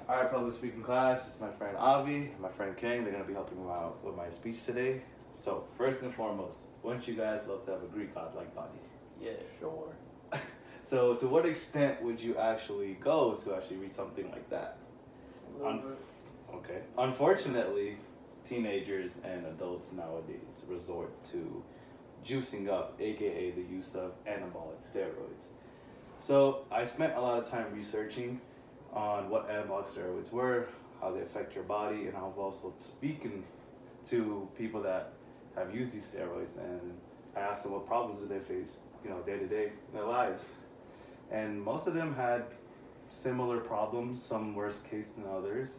All right, public speaking class. It's my friend Avi and my friend King. They're gonna be helping me out with my speech today. So first and foremost, wouldn't you guys love to have a Greek god-like body? Yeah, sure. So to what extent would you actually go to actually reach something like that? A little bit. Okay. Unfortunately, teenagers and adults nowadays resort to juicing up, aka the use of anabolic steroids. So I spent a lot of time researching on what anabolic steroids were, how they affect your body, and I've also speaking to people that have used these steroids, and I asked them what problems do they face, day to day in their lives. And most of them had similar problems, some worse case than others,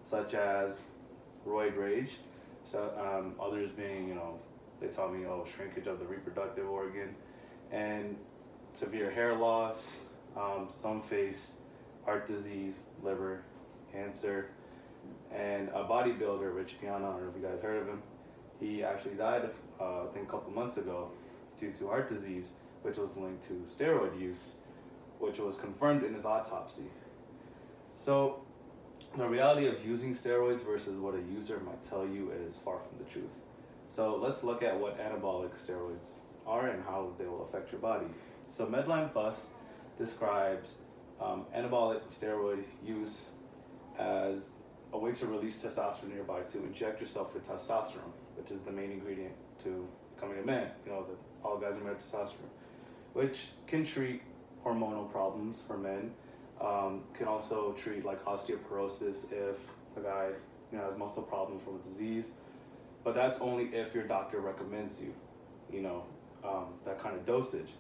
such as roid rage. So others being, they tell me, shrinkage of the reproductive organ, and severe hair loss. Some face heart disease, liver cancer, and a bodybuilder, Rich Piana, I don't know if you guys heard of him. He actually died, I think, a couple months ago due to heart disease, which was linked to steroid use, which was confirmed in his autopsy. So the reality of using steroids versus what a user might tell you is far from the truth. So let's look at what anabolic steroids are and how they will affect your body. So Medline Plus describes anabolic steroid use as a way to release testosterone in your body, to inject yourself with testosterone, which is the main ingredient to becoming a man. All guys are made of testosterone, which can treat hormonal problems for men. Can also treat like osteoporosis if a guy has muscle problems from a disease, but that's only if your doctor recommends you, that kind of dosage.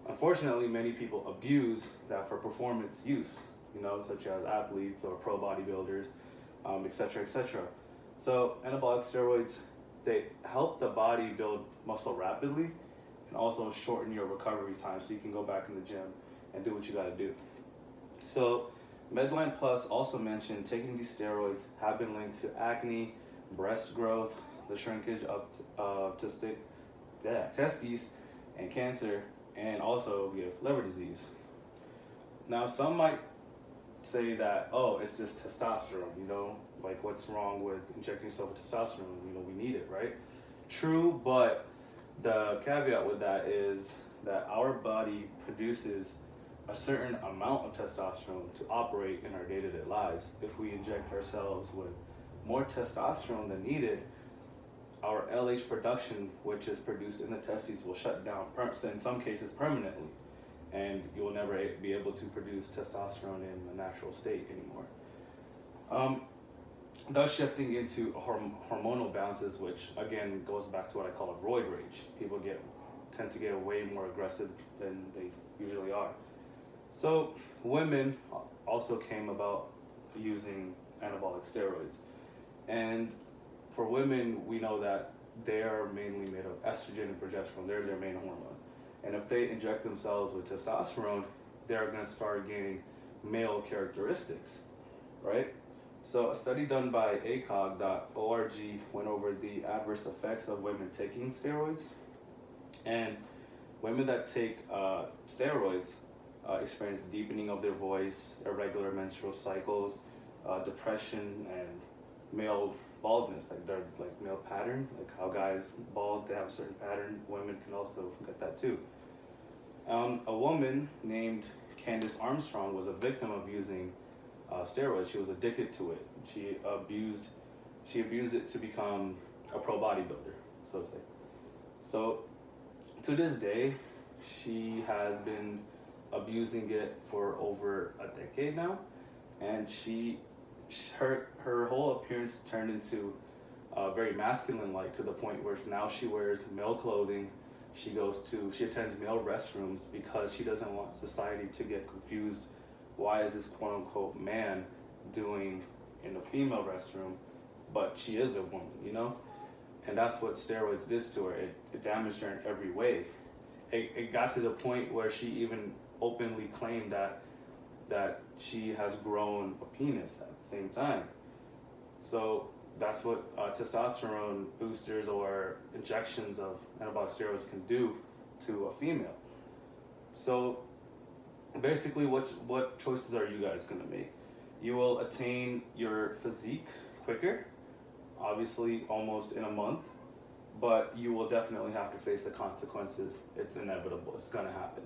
Unfortunately, many people abuse that for performance use, such as athletes or pro bodybuilders, etc., etc. So anabolic steroids, they help the body build muscle rapidly and also shorten your recovery time so you can go back in the gym and do what you got to do. So Medline Plus also mentioned taking these steroids have been linked to acne, breast growth, the shrinkage of testes, and cancer, and also we have liver disease. Now some might say that, it's just testosterone, like what's wrong with injecting yourself with testosterone? We need it, right? True, but the caveat with that is that our body produces a certain amount of testosterone to operate in our day-to-day lives. If we inject ourselves with more testosterone than needed, our LH production, which is produced in the testes, will shut down, in some cases permanently, and you will never be able to produce testosterone in the natural state anymore. Thus shifting into hormonal balances, which again goes back to what I call a roid rage. People tend to get way more aggressive than they usually are. So women also came about using anabolic steroids. And for women, we know that they are mainly made of estrogen and progesterone. They're their main hormone. And if they inject themselves with testosterone, they're going to start gaining male characteristics, right? So a study done by acog.org went over the adverse effects of women taking steroids. And women that take steroids experience deepening of their voice, irregular menstrual cycles, depression, and male baldness, like male pattern, like how guys bald, they have a certain pattern. Women can also get that too. A woman named Candace Armstrong was a victim of using steroids. She was addicted to it. She abused it to become a pro bodybuilder, so to say. So to this day, she has been abusing it for over a decade now, and her whole appearance turned into very masculine-like, to the point where now she wears male clothing. She attends male restrooms because she doesn't want society to get confused. Why is this quote-unquote man doing in a female restroom, but she is a woman, And that's what steroids did to her. It damaged her in every way. It got to the point where she even openly claimed that she has grown a penis at the same time. So that's what testosterone boosters or injections of anabolic steroids can do to a female. So basically, what choices are you guys going to make? You will attain your physique quicker, obviously almost in a month, but you will definitely have to face the consequences. It's inevitable. It's gonna happen,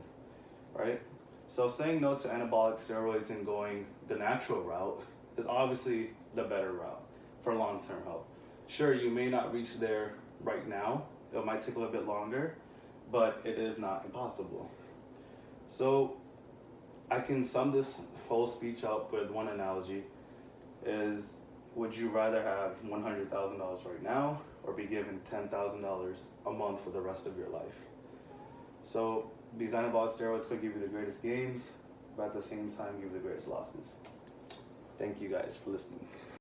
right? So saying no to anabolic steroids and going the natural route is obviously the better route for long-term health. Sure, you may not reach there right now. It might take a little bit longer, but it is not impossible. So I can sum this whole speech up with one analogy is, would you rather have $100,000 right now or be given $10,000 a month for the rest of your life? So these anabolic steroids could give you the greatest gains, but at the same time give you the greatest losses. Thank you guys for listening.